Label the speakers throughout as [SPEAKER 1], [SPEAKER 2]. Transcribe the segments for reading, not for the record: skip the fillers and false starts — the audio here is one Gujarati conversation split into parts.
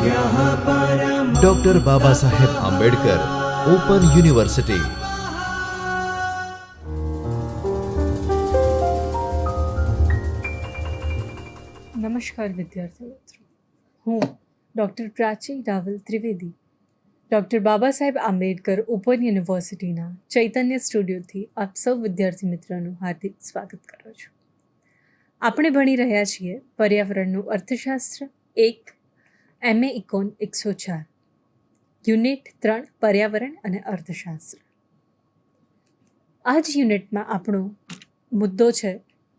[SPEAKER 1] Doctor Baba Saheb Ambedkar open university.
[SPEAKER 2] નમસ્કાર વિદ્યાર્થી મિત્રો, હું ડૉક્ટર પ્રાચી રાવલ ત્રિવેદી ડૉક્ટર બાબા સાહેબ આંબેડકર ઓપન યુનિવર્સિટીના ચૈતન્ય સ્ટુડિયોથી આપ સૌ વિદ્યાર્થી મિત્રોનું હાર્દિક સ્વાગત કરું છું. આપણે ભણી રહ્યા છીએ પર્યાવરણનું અર્થશાસ્ત્ર 1 MA ઇકોન 104 યુનિટ 3 પર્યાવરણ અને અર્થશાસ્ત્ર. આ જ યુનિટમાં આપણો મુદ્દો છે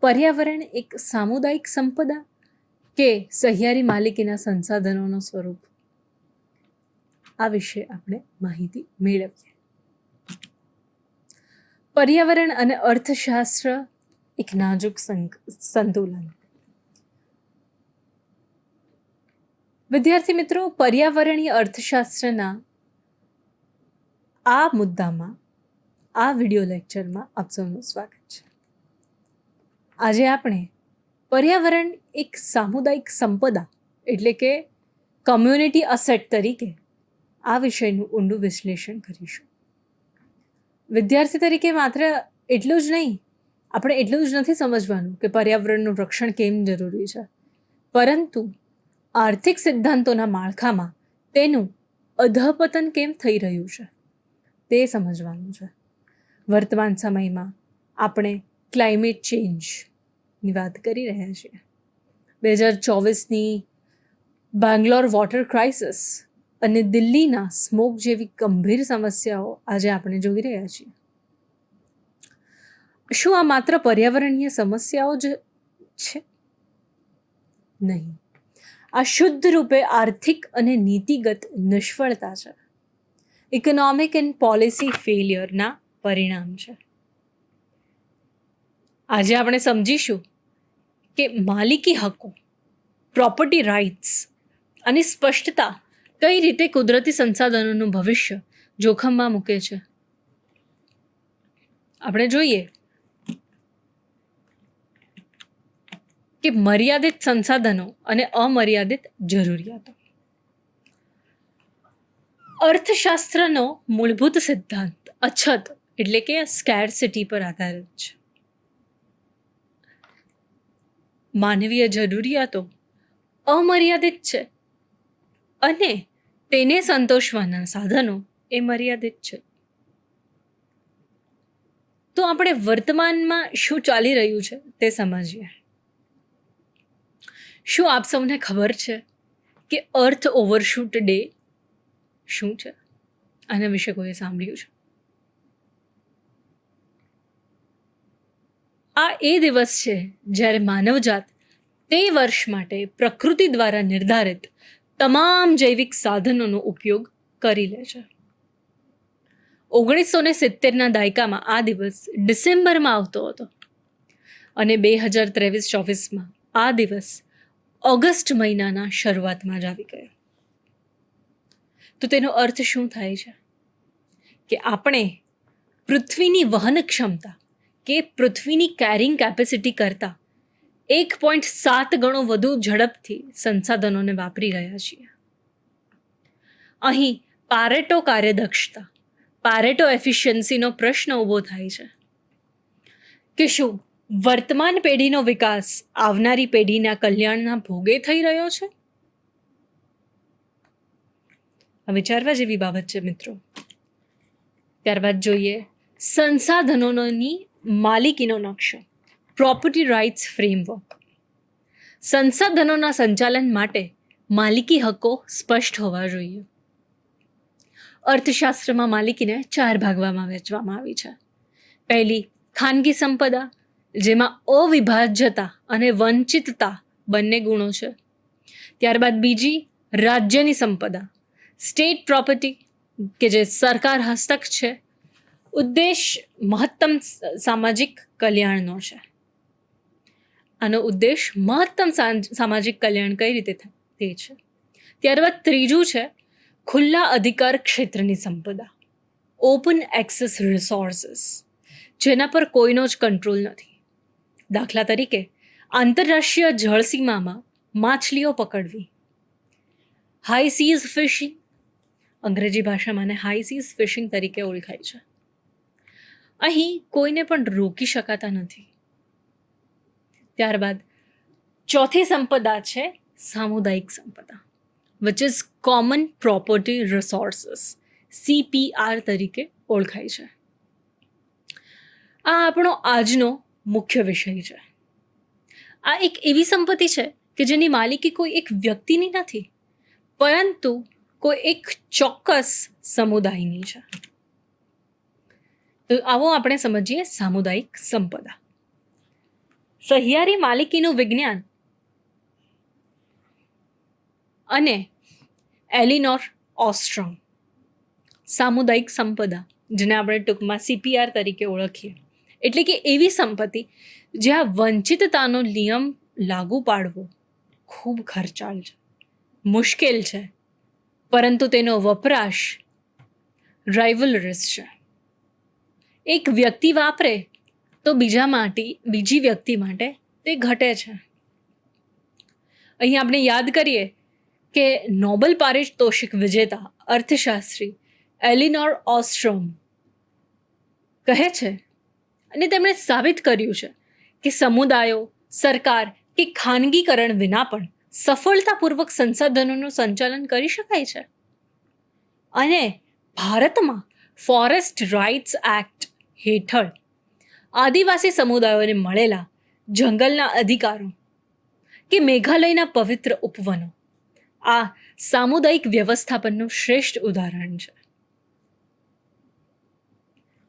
[SPEAKER 2] પર્યાવરણ એક સામુદાયિક સંપદા કે સહિયારી માલિકીના સંસાધનોનું સ્વરૂપ. આ વિશે આપણે માહિતી મેળવીએ. પર્યાવરણ અને અર્થશાસ્ત્ર એક નાજુક સંતુલન. વિદ્યાર્થી મિત્રો, પર્યાવરણીય અર્થશાસ્ત્રના આ મુદ્દામાં આ વિડિયો લેક્ચરમાં આપ સૌનું સ્વાગત છે. આજે આપણે પર્યાવરણ એક સામુદાયિક સંપદા એટલે કે કમ્યુનિટી અસેટ તરીકે આ વિષયનું ઊંડું વિશ્લેષણ કરીશું. વિદ્યાર્થી તરીકે માત્ર એટલું જ નહીં, આપણે એટલું જ નથી સમજવાનું કે પર્યાવરણનું રક્ષણ કેમ જરૂરી છે, પરંતુ આર્થિક સિદ્ધાંતોના માળખામાં તેનું અધઃપતન કેમ થઈ રહ્યું છે તે સમજવાનું છે. વર્તમાન સમયમાં આપણે ક્લાઇમેટ ચેન્જની વાત કરી રહ્યા છીએ. 2024ની બેંગ્લોર વોટર ક્રાઇસિસ અને દિલ્હીના સ્મોક જેવી ગંભીર સમસ્યાઓ આજે આપણે જોઈ રહ્યા છીએ. શું આ માત્ર પર્યાવરણીય સમસ્યાઓ જ છે? નહીં, આ શુદ્ધ રૂપે આર્થિક અને નીતિગત નિષ્ફળતા છે. ઇકોનોમિક એન્ડ પોલિસી ફેલિયરના પરિણામ છે. આજે આપણે સમજીશું કે માલિકી હકો, પ્રોપર્ટી રાઇટ્સ અને સ્પષ્ટતા કઈ રીતે કુદરતી સંસાધનોનું ભવિષ્ય જોખમમાં મૂકે છે. આપણે જોઈએ કે મર્યાદિત સંસાધનો અને અમર્યાદિત જરૂરિયાતો. અર્થશાસ્ત્રનો મૂળભૂત સિદ્ધાંત અછત એટલે કે સ્કેર્સિટી પર આધારિત છે. માનવીય જરૂરિયાતો અમર્યાદિત છે અને તેને સંતોષવાના સાધનો એ મર્યાદિત છે. તો આપણે વર્તમાનમાં શું ચાલી રહ્યું છે તે સમજીએ. શું આપ સૌને ખબર છે કે અર્થ ઓવરશૂટ ડે શું છે? આના વિશે કોઈએ સાંભળ્યું છે? આ એ દિવસ છે જ્યારે માનવજાત તે વર્ષ માટે પ્રકૃતિ દ્વારા નિર્ધારિત તમામ જૈવિક સાધનોનો ઉપયોગ કરી લે છે. 1970ના દાયકામાં આ દિવસ ડિસેમ્બરમાં આવતો હતો અને 2023-24માં આ દિવસ ઓગસ્ટ મહિનાના શરૂઆતમાં જ આવી ગયો. તો તેનો અર્થ શું થાય છે કે આપણે પૃથ્વીની વહન ક્ષમતા કે પૃથ્વીની કેરિંગ કેપેસિટી કરતાં 1.7 ગણો વધુ ઝડપથી સંસાધનોને વાપરી રહ્યા છીએ. અહીં પારેટો કાર્યદક્ષતા, પારેટો એફિશિયન્સીનો પ્રશ્ન ઊભો થાય છે કે શું વર્તમાન પેઢીનો વિકાસ આવનારી પેઢીના કલ્યાણના ભોગે થઈ રહ્યો છે? આ વિચારવા જેવી બાબત છે મિત્રો. ત્યારબાદ જોઈએ સંસાધનોની માલિકીનો નકશો, પ્રોપર્ટી રાઇટ્સ ફ્રેમવર્ક. સંસાધનોના સંચાલન માટે માલિકી હકો સ્પષ્ટ હોવા જોઈએ. અર્થશાસ્ત્રમાં માલિકીને 4 ભાગમાં વહેંચવામાં આવી છે. પહેલી ખાનગી સંપદા, જેમાં અવિભાજ્યતા અને વંચિતતા બંને ગુણો છે. ત્યારબાદ બીજી રાજ્યની સંપદા, સ્ટેટ પ્રોપર્ટી કે જે સરકાર હસ્તક છે. ઉદ્દેશ મહત્તમ સામાજિક કલ્યાણનો છે. આનો ઉદ્દેશ મહત્તમ સામાજિક કલ્યાણ કઈ રીતે થાય તે છે. ત્યારબાદ ત્રીજું છે ખુલ્લા અધિકાર ક્ષેત્રની સંપદા, ઓપન એક્સેસ રિસોર્સિસ, જેના પર કોઈનો જ કંટ્રોલ નથી. દાખલા તરીકે આંતરરાષ્ટ્રીય જળસીમામાં માછલીઓ પકડવી, હાઈ સીઝ ફિશિંગ, અંગ્રેજી ભાષામાં આને હાઈ સીઝ ફિશિંગ તરીકે ઓળખાય છે. અહીં કોઈને પણ રોકી શકાતા નથી. ત્યારબાદ ચોથી સંપદા છે સામુદાયિક સંપદા, which is common property resources, CPR તરીકે ઓળખાય છે. આ આપણો આજનો મુખ્ય વિષય છે. આ એક એવી સંપત્તિ છે કે જેની માલિકી કોઈ એક વ્યક્તિની નથી, પરંતુ કોઈ એક ચોક્કસ સમુદાયની છે. તો આવો આપણે સમજીએ સામુદાયિક સંપદા. સહિયારી માલિકીનું વિજ્ઞાન અને એલિનોર ઓસ્ટ્રોમ. સામુદાયિક સંપદા, જેને આપણે ટૂંકમાં CPR તરીકે ઓળખીએ, એટલે કે એવી સંપત્તિ જ્યાં વંચિતતાનો નિયમ લાગુ પાડવો ખૂબ ખર્ચાળ છે, મુશ્કેલ છે, પરંતુ તેનો વપરાશ રાઇવલરસ છે. એક વ્યક્તિ વાપરે તો બીજી વ્યક્તિ માટે તે ઘટે છે. અહીં આપણે યાદ કરીએ કે નોબેલ પારિતોષિક વિજેતા અર્થશાસ્ત્રી એલિનોર ઓસ્ટ્રોમ કહે છે, અને તેમણે સાબિત કર્યું છે કે સમુદાયો, સરકાર કે ખાનગીકરણ વિના પણ સફળતાપૂર્વક સંસાધનોનું સંચાલન કરી શકાય છે. અને ભારતમાં ફોરેસ્ટ રાઇટ્સ એક્ટ હેઠળ આદિવાસી સમુદાયોને મળેલા જંગલના અધિકારો કે મેઘાલયના પવિત્ર ઉપવનો આ સામુદાયિક વ્યવસ્થાપનનું શ્રેષ્ઠ ઉદાહરણ છે.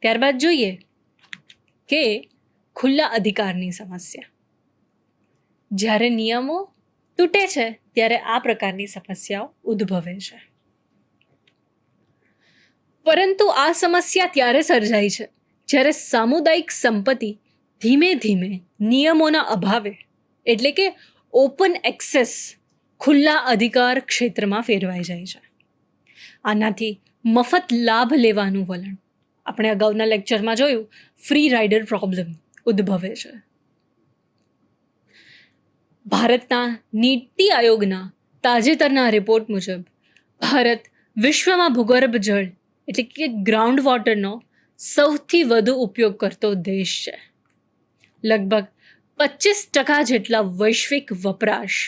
[SPEAKER 2] ત્યારબાદ જોઈએ કે ખુલ્લા અધિકારની સમસ્યા. જ્યારે નિયમો તૂટે છે ત્યારે આ પ્રકારની સમસ્યાઓ ઉદ્ભવે છે. પરંતુ આ સમસ્યા ત્યારે સર્જાય છે જ્યારે સામુદાયિક સંપત્તિ ધીમે ધીમે નિયમોના અભાવે, એટલે કે ઓપન એક્સેસ, ખુલ્લા અધિકાર ક્ષેત્રમાં ફેરવાઈ જાય છે. આનાથી મફત લાભ લેવાનું વલણ, આપણે અગાઉના લેક્ચરમાં જોયું, ફ્રી રાઇડર પ્રોબ્લેમ ઉદ્ભવે છે. ભારતના નીતિ આયોગના તાજેતરના રિપોર્ટ મુજબ ભારત વિશ્વમાં ભૂગર્ભ જળ, એટલે કે ગ્રાઉન્ડ વોટરનો સૌથી વધુ ઉપયોગ કરતો દેશ છે. લગભગ 25% જેટલા વૈશ્વિક વપરાશ.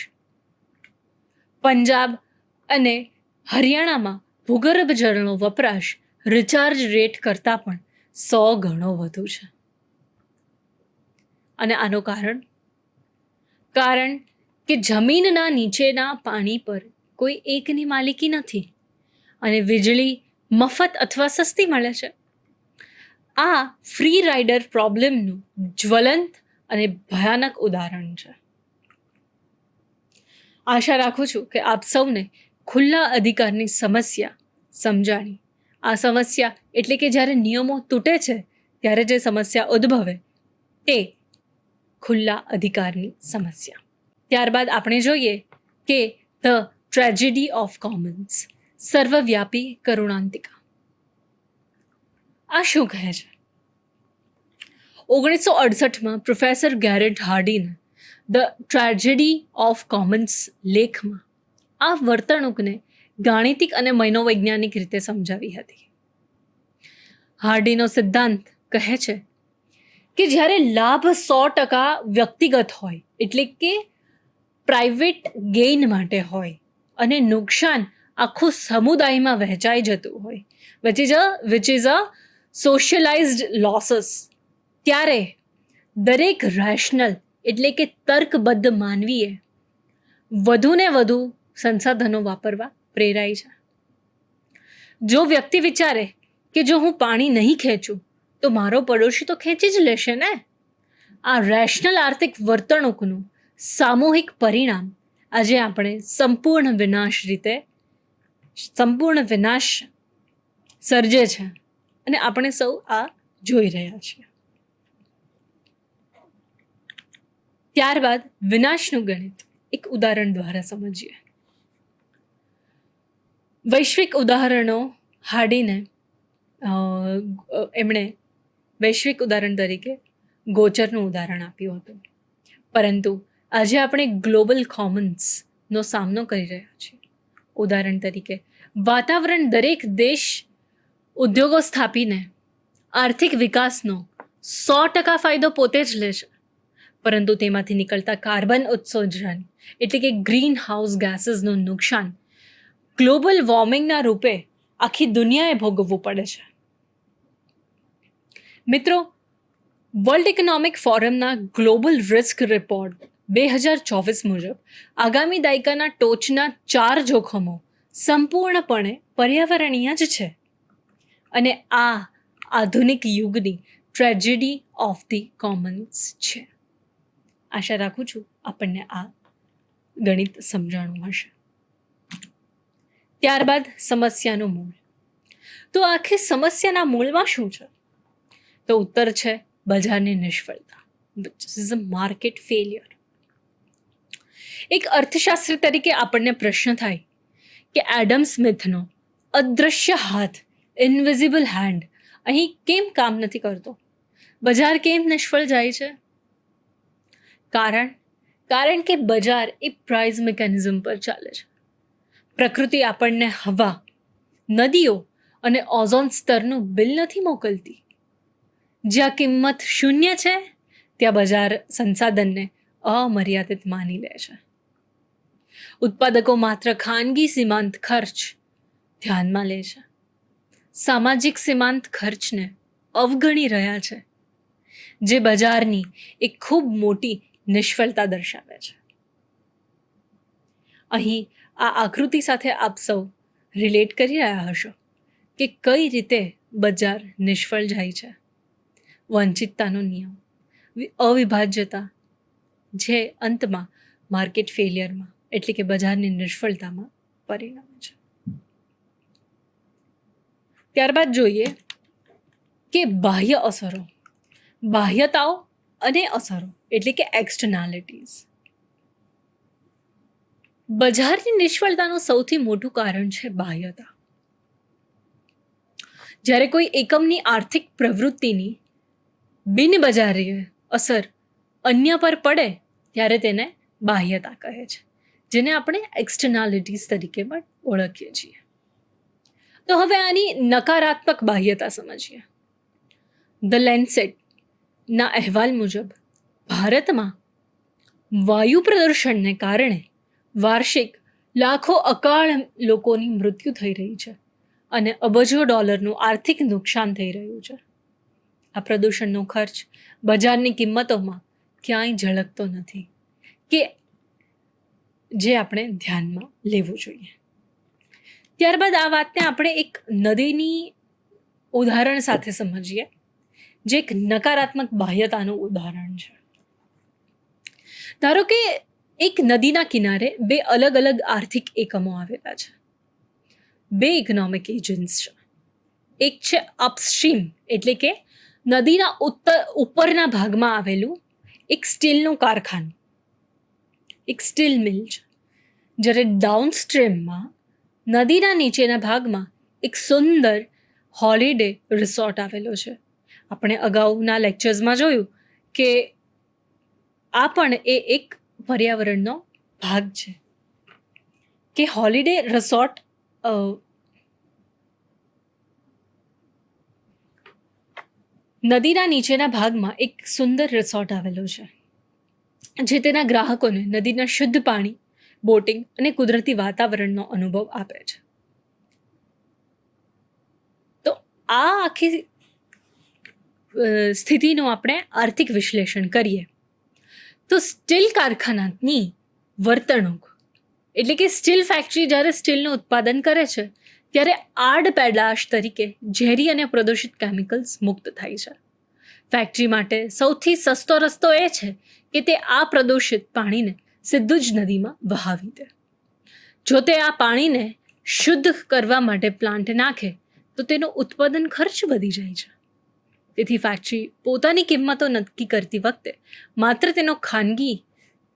[SPEAKER 2] પંજાબ અને હરિયાણામાં ભૂગર્ભ જળનો વપરાશ રિચાર્જ રેટ કરતાં પણ 100 ગણો વધુ છે. અને આનું કારણ કે જમીનના નીચેના પાણી પર કોઈ એકની માલિકી નથી અને વીજળી મફત અથવા સસ્તી મળે છે. આ ફ્રી રાઇડર પ્રોબ્લેમનું જ્વલંત અને ભયાનક ઉદાહરણ છે. આશા રાખું છું કે આપ સૌને ખુલ્લા અધિકારની સમસ્યા સમજાણી. આ સમસ્યા એટલે કે જ્યારે નિયમો તૂટે છે ત્યારે જે સમસ્યા ઉદ્ભવે તે ખુલ્લા અધિકારની સમસ્યા. ત્યારબાદ આપણે જોઈએ કે ધ ટ્રેજેડી ઓફ કોમન્સ, સર્વવ્યાપી કરુણાંતિકા. આ શું કહે છે? 1968માં પ્રોફેસર ગેરેટ હાર્ડીને ધ ટ્રેજેડી ઓફ કોમન્સ લેખમાં આ વર્તણૂકને ગાણિતિક અને મનોવૈજ્ઞાનિક રીતે સમજાવી હતી. હાર્ડીનો સિદ્ધાંત કહે છે કે જ્યારે લાભ 100% વ્યક્તિગત હોય, એટલે કે પ્રાઇવેટ ગેઇન માટે હોય, અને નુકસાન આખું સમુદાયમાં વહેંચાઈ જતું હોય, વિચ ઇઝ અ સોશિયલાઇઝ્ડ લોસીસ, ત્યારે દરેક રેશનલ, એટલે કે તર્કબદ્ધ માનવીએ વધુને વધુ સંસાધનો વાપરવા પ્રેરાય છે. જો વ્યક્તિ વિચારે કે જો હું પાણી નહીં ખેંચું તો મારો પડોશી તો ખેંચી જ લેશે ને. આ રેશનલ આર્થિક વર્તણૂકનું સામૂહિક પરિણામ આજે આપણે સંપૂર્ણ વિનાશ સર્જે છે અને આપણે સૌ આ જોઈ રહ્યા છીએ. ત્યારબાદ વિનાશનું ગણિત એક ઉદાહરણ દ્વારા સમજીએ. વૈશ્વિક ઉદાહરણો હાર્ડીને એમણે વૈશ્વિક ઉદાહરણ તરીકે ગોચરનું ઉદાહરણ આપ્યું હતું. પરંતુ આજે આપણે ગ્લોબલ કોમન્સનો સામનો કરી રહ્યા છીએ. ઉદાહરણ તરીકે વાતાવરણ દરેક દેશ ઉદ્યોગો સ્થાપીને આર્થિક વિકાસનો 100% ફાયદો પોતે જ લે છે, પરંતુ તેમાંથી નીકળતા કાર્બન ઉત્સર્જન એટલે કે ગ્રીન હાઉસ ગેસીસનું નુકસાન ગ્લોબલ વોર્મિંગના રૂપે આખી દુનિયાએ ભોગવવું પડે છે. મિત્રો, વર્લ્ડ ઇકોનોમિક ફોરમના ગ્લોબલ રિસ્ક રિપોર્ટ 2024 મુજબ આગામી દાયકાના ટોચના 4 જોખમો સંપૂર્ણપણે પર્યાવરણીય જ છે, અને આ આધુનિક યુગની ટ્રેજેડી ઓફ ધી કોમન્સ છે. આશા રાખું છું આપણને આ ગણિત સમજાણું હશે. ત્યારબાદ સમસ્યાનું મૂળ. તો આખી સમસ્યાના મૂળમાં શું છે? તો ઉત્તર છે બજારની નિષ્ફળતા, which is a market failure. એક અર્થશાસ્ત્રી તરીકે આપણને પ્રશ્ન થાય કે એડમ સ્મિથનો અદૃશ્ય હાથ, ઇનવિઝિબલ હેન્ડ, અહીં કેમ કામ નથી કરતો? બજાર કેમ નિષ્ફળ જાય છે? કારણ કે બજાર એ પ્રાઇઝ મિકેનિઝમ પર ચાલે છે. પ્રકૃતિ આપણને હવા, નદીઓ અને ઓઝોન સ્તરનું બિલ નથી મોકલતી. જ્યાં કિંમત શૂન્ય છે ત્યાં બજાર સંસાધનને અમર્યાદિત માની લે છે. ઉત્પાદકો માત્ર ખાનગી સીમાંત ખર્ચ ધ્યાનમાં લે છે, સામાજિક સીમાંત ખર્ચને અવગણી રહ્યા છે, જે બજારની એક ખૂબ મોટી નિષ્ફળતા દર્શાવે છે. અહીં આ આકૃતિ સાથે આપ સૌ રિલેટ કરી રહ્યા હશો કે કઈ રીતે બજાર નિષ્ફળ જાય છે. વંચિતતાનો નિયમ, અવિભાજ્યતા, જે અંતમાં માર્કેટ ફેલિયરમાં એટલે કે બજારની નિષ્ફળતામાં પરિણમે છે. ત્યારબાદ જોઈએ કે બાહ્ય અસરો, બાહ્યતાઓ અને અસરો એટલે કે એક્સટર્નાલિટીઝ. બજારની નિષ્ફળતાનું સૌથી મોટું કારણ છે બાહ્યતા. જ્યારે કોઈ એકમની આર્થિક પ્રવૃત્તિની બિનબજારીય અસર અન્ય પર પડે ત્યારે તેને બાહ્યતા કહે છે, જેને આપણે એક્સટર્નાલિટીઝ તરીકે પણ ઓળખીએ છીએ. તો હવે આની નકારાત્મક બાહ્યતા સમજીએ. ધ લેન્સેટના અહેવાલ મુજબ ભારતમાં વાયુ પ્રદૂષણને કારણે વાર્ષિક લાખો અકાળ લોકોની મૃત્યુ થઈ રહી છે અને અબજો ડોલરનું આર્થિક નુકસાન થઈ રહ્યું છે. આ પ્રદૂષણનો ખર્ચ બજારની કિંમતોમાં ક્યાંય ઝળકતો નથી, કે જે આપણે ધ્યાનમાં લેવું જોઈએ. ત્યારબાદ આ વાતને આપણે એક નદીની ઉદાહરણ સાથે સમજીએ, જે એક નકારાત્મક બાહ્યતાનું ઉદાહરણ છે. ધારો કે એક નદીના કિનારે 2 અલગ અલગ આર્થિક એકમો આવેલા છે, 2 ઇકોનોમિક એજન્ટ્સ છે. એક છે અપસ્ટ્રીમ એટલે કે નદીના ઉપરના ભાગમાં આવેલું એક સ્ટીલનું કારખાનું, એક સ્ટીલ મિલ છે. જ્યારે ડાઉનસ્ટ્રીમમાં નદીના નીચેના ભાગમાં એક સુંદર હોલિડે રિસોર્ટ આવેલો છે. આપણે અગાઉના લેક્ચર્સમાં જોયું કે આ પણ એક પર્યાવરણનો ભાગ છે કે હોલિડે રિસોર્ટ નદીના નીચેના ભાગમાં એક સુંદર રિસોર્ટ આવેલો છે, જે તેના ગ્રાહકોને નદીના શુદ્ધ પાણી, બોટિંગ અને કુદરતી વાતાવરણનો અનુભવ આપે છે. તો આ આખી સ્થિતિનું આપણે આર્થિક વિશ્લેષણ કરીએ તો સ્ટીલ કારખાનાની વર્તણૂક એટલે કે સ્ટીલ ફેક્ટરી જ્યારે સ્ટીલનું ઉત્પાદન કરે છે ત્યારે આડ પેદાશ તરીકે ઝેરી અને પ્રદૂષિત કેમિકલ્સ મુક્ત થાય છે. ફેક્ટરી માટે સૌથી સસ્તો રસ્તો એ છે કે તે આ પ્રદૂષિત પાણીને સીધું જ નદીમાં વહાવી દે. જો તે આ પાણીને શુદ્ધ કરવા માટે પ્લાન્ટ નાખે તો તેનો ઉત્પાદન ખર્ચ વધી જાય છે. તેથી ફેક્ટરી પોતાની કિંમતો નક્કી કરતી વખતે માત્ર તેનો ખાનગી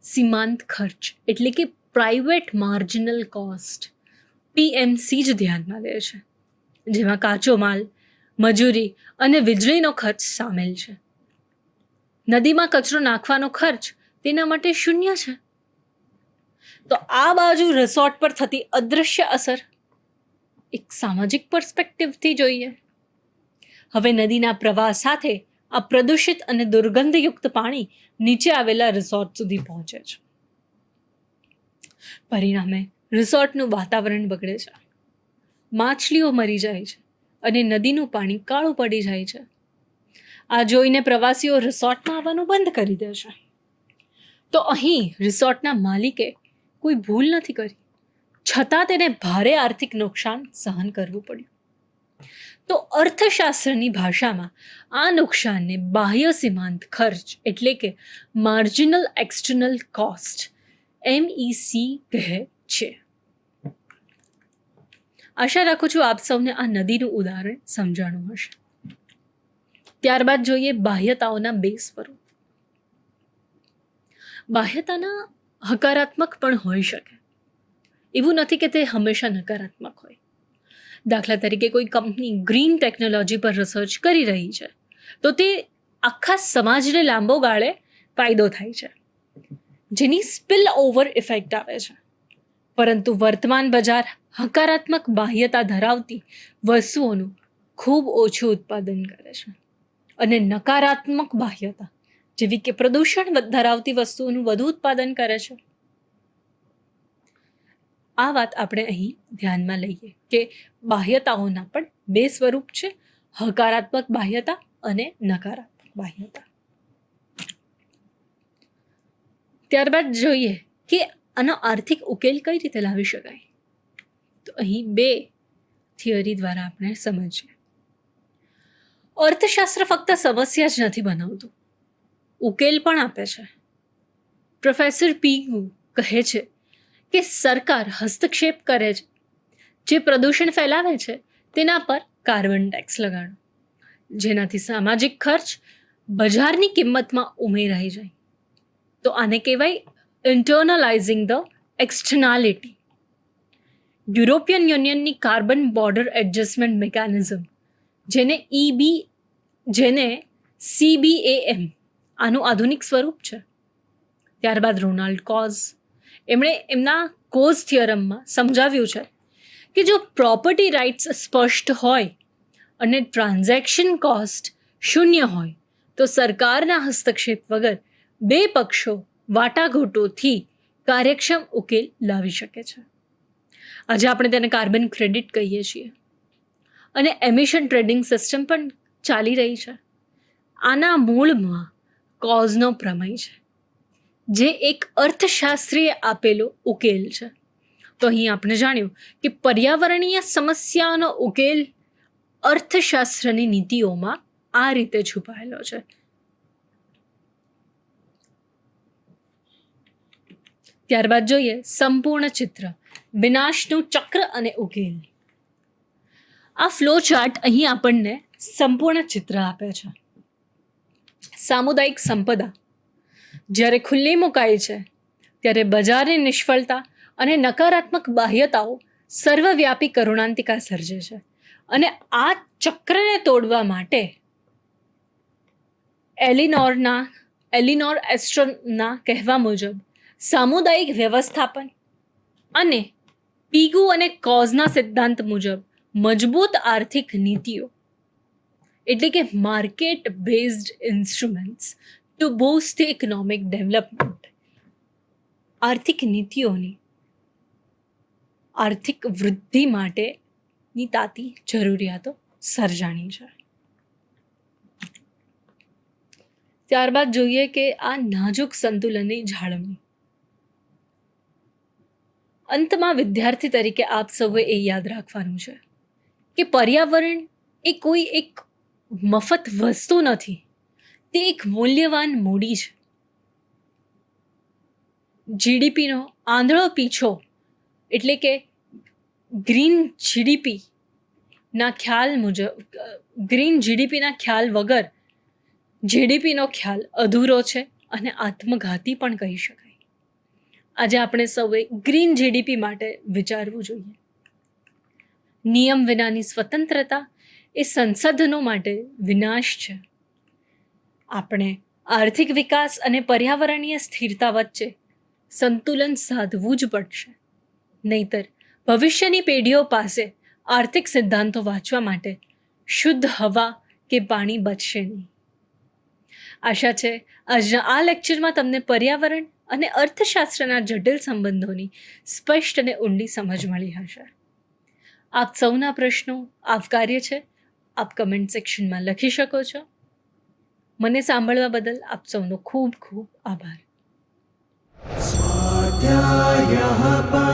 [SPEAKER 2] સીમાંત ખર્ચ એટલે કે પ્રાઇવેટ માર્જિનલ કોસ્ટ PMC જ ધ્યાનમાં લે છે, જેમાં કાચો માલ, મજૂરી અને વીજળીનો ખર્ચ સામેલ છે. નદીમાં કચરો નાખવાનો ખર્ચ તેના માટે શૂન્ય છે. તો આ બાજુ રિસોર્ટ પર થતી અદૃશ્ય અસર એક સામાજિક પર્સપેક્ટિવથી જોઈએ. હવે નદીના પ્રવાહ સાથે આ પ્રદૂષિત અને દુર્ગંધયુક્ત પાણી નીચે આવેલા રિસોર્ટ સુધી પહોંચે છે. પરિણામે રિસોર્ટનું વાતાવરણ બગડે છે, માછલીઓ મરી જાય છે અને નદીનું પાણી કાળું પડી જાય છે. આ જોઈને પ્રવાસીઓ રિસોર્ટમાં આવવાનું બંધ કરી દે છે. તો અહીં રિસોર્ટના માલિકે કોઈ ભૂલ નથી કરી, છતાં તેને ભારે આર્થિક નુકસાન સહન કરવું પડ્યું. તો અર્થશાસ્ત્રની ભાષામાં આ નુકસાનને બાહ્ય સીમાંત ખર્ચ એટલે કે માર્જિનલ એક્સટર્નલ કોસ્ટ MEC કહે છે. આશા રાખું છું આપ સૌને આ નદીનું ઉદાહરણ સમજાણું હશે. ત્યારબાદ જોઈએ બાહ્યતાઓના બે સ્વરૂપ. બાહ્યતાના હકારાત્મક પણ હોઈ શકે, એવું નથી કે તે હંમેશા નકારાત્મક હોય. દાખલા તરીકે કોઈ કંપની ગ્રીન ટેકનોલોજી પર રિસર્ચ કરી રહી છે તો તે આખા સમાજને લાંબો ગાળે ફાયદો થાય છે, જેની સ્પિલ ઓવર ઇફેક્ટ આવે છે. પરંતુ વર્તમાન બજાર હકારાત્મક બાહ્યતા ધરાવતી વસ્તુઓનું ખૂબ ઓછું ઉત્પાદન કરે છે અને નકારાત્મક બાહ્યતા જેવી કે પ્રદૂષણ ધરાવતી વસ્તુઓનું વધુ ઉત્પાદન કરે છે. આ વાત આપણે અહીં ધ્યાનમાં લઈએ કે બાહ્યતાઓના પણ બે સ્વરૂપ છે, હકારાત્મક બાહ્યતા અને નકારાત્મક બાહ્યતા. ત્યારબાદ જોઈએ કે આનો આર્થિક ઉકેલ કઈ રીતે લાવી શકાય. તો અહીં બે થિયરી દ્વારા આપણે સમજીએ. અર્થશાસ્ત્ર ફક્ત સમસ્યા જ નથી બનાવતું, ઉકેલ પણ આપે છે. પ્રોફેસર પીગુ કહે છે કે સરકાર હસ્તક્ષેપ કરે છે, જે પ્રદૂષણ ફેલાવે છે તેના પર કાર્બન ટેક્સ લગાડો, જેનાથી સામાજિક ખર્ચ બજારની કિંમતમાં ઉમેરાઈ જાય. તો આને કહેવાય ઇન્ટરનલાઇઝિંગ ધ એક્સટર્નાલિટી. યુરોપિયન યુનિયનની કાર્બન બોર્ડર એડજસ્ટમેન્ટ મિકેનિઝમ જેને CBAM આનું આધુનિક સ્વરૂપ છે. ત્યારબાદ રોનાલ્ડ કોઝ એમણે એમના કોઝ થિયરમમાં સમજાવ્યું છે કે જો પ્રોપર્ટી રાઇટ્સ સ્પષ્ટ હોય અને ટ્રાન્ઝેક્શન કોસ્ટ શૂન્ય હોય તો સરકારના હસ્તક્ષેપ વગર બે પક્ષો વાટાઘાટોથી કાર્યક્ષમ ઉકેલ લાવી શકે છે. આજે આપણે તેને કાર્બન ક્રેડિટ કહીએ છીએ અને એમિશન ટ્રેડિંગ સિસ્ટમ પણ ચાલી રહી છે. આના મૂળમાં કોઝનો પ્રમેય છે, જે એક અર્થશાસ્ત્રીય આપેલો ઉકેલ છે. તો અહીં આપણે જાણ્યું કે પર્યાવરણીય સમસ્યાનો ઉકેલ અર્થશાસ્ત્રની નીતિઓમાં આ રીતે છુપાયેલો છે. ત્યારબાદ જોઈએ સંપૂર્ણ ચિત્ર, વિનાશનું ચક્ર અને ઉકેલ. આ ફ્લો ચાર્ટ અહીં આપણને સંપૂર્ણ ચિત્ર આપે છે. સામુદાયિક સંપદા જ્યારે ખુલ્લી મુકાય છે ત્યારે બજારની નિષ્ફળતા અને નકારાત્મક બાહ્યતાઓ સર્વવ્યાપી કરુણાંતિકા સર્જે છે. અને આ ચક્રને તોડવા માટે એલિનોર એસ્ટ્રોના કહેવા મુજબ સામુદાયિક વ્યવસ્થાપન અને પીગુ અને કોઝના સિદ્ધાંત મુજબ મજબૂત આર્થિક નીતિઓ એટલે કે market based instruments to boost the economic development, આર્થિક નીતિઓની આર્થિક વૃદ્ધિ માટેની તાતી જરૂરિયાતો સર્જાણી છે. ત્યારબાદ જોઈએ કે આ નાજુક સંતુલનની જાળવણી. અંતમાં વિદ્યાર્થી તરીકે આપ સૌએ એ યાદ રાખવાનું છે કે પર્યાવરણ એ કોઈ એક મફત વસ્તુ નથી, તે એક મૂલ્યવાન મૂડી છે. જીડીપીનો આંધળો પીછો એટલે કે ગ્રીન જીડીપીના ખ્યાલ વગર જીડીપીનો ખ્યાલ અધૂરો છે અને આત્મઘાતી પણ કહી શકાય. આજે આપણે સૌએ ગ્રીન જીડીપી માટે વિચારવું જોઈએ. નિયમ વિનાની સ્વતંત્રતા એ સંસાધનો માટે વિનાશ છે. આપણે આર્થિક વિકાસ અને પર્યાવરણીય સ્થિરતા વચ્ચે સંતુલન સાધવું જ પડશે, નહીતર ભવિષ્યની પેઢીઓ પાસે આર્થિક સિદ્ધાંતો વાંચવા માટે શુદ્ધ હવા કે પાણી બચશે નહીં. આશા છે આજના આ લેક્ચરમાં તમને પર્યાવરણ અને અર્થશાસ્ત્રના જટિલ સંબંધોની સ્પષ્ટ અને ઊંડી સમજ મળી હશે. આપ સૌના પ્રશ્નો આવકાર્ય છે. આપ કમેન્ટ સેક્શનમાં લખી શકો છો. મને સાંભળવા બદલ આપ સૌનો ખૂબ ખૂબ આભાર.
[SPEAKER 3] स्वाध्यायः